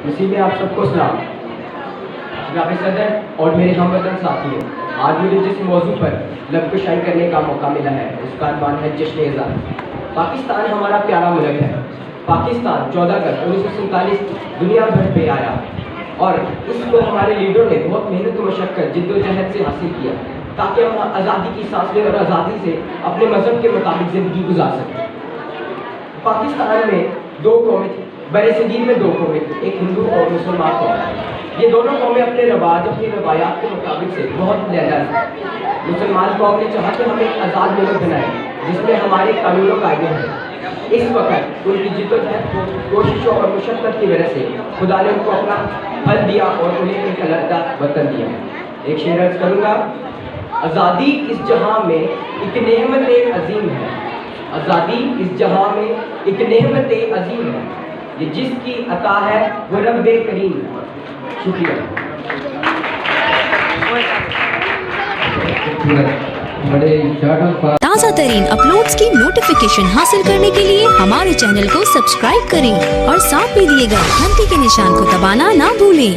इसी में आप सबको सलाम। जनाब सदर और मेरे हमवतन साथियों, आज मुझे जिस मौजू पर लब कुशाई करने का मौका मिला है उसका अनवान है जश्न आज़ादी। पाकिस्तान हमारा प्यारा मुल्क है। पाकिस्तान 14 अगस्त 1947 दुनिया भर पे आया और इसको हमारे लीडरों ने बहुत मेहनत और मशक्क़त जिद्दोजहद से हासिल किया ताकि हम आज़ादी की सांस लें और आज़ादी से अपने मज़हब के मुताबिक ज़िंदगी गुजार सकें। पाकिस्तान में दो कौमें थी, बड़े सगीर में दो कौमें थी, एक हिंदू और मुसलमान कौम। ये दोनों कौमें अपने रवाज अपनी रवायात के मुताबिक से बहुत लहजा थी। मुसलमान कौम ने चाहा कि हम एक आज़ाद मुल्क बनाएं जिसमें हमारे कानून और कायदे हैं। इस वक्त उनकी जिद्दोजहद कोशिशों और मुशक्क़त की वजह से खुदा ने उनको अपना फल दिया और उन्हें एक अलग वतन दिया। एक शेर अर्ज़ करूँगा, आज़ादी इस जहां में एक नेमत अजीम है। आज़ादी इस जहां में एक नेमत अजीम है, ये जिसकी अता है वो रब्बे करीम है। शुक्रिया। ताज़ा तरीन अपलोड्स की नोटिफिकेशन हासिल करने के लिए हमारे चैनल को सब्सक्राइब करें और साथ में दिए गए घंटी के निशान को दबाना ना भूलें।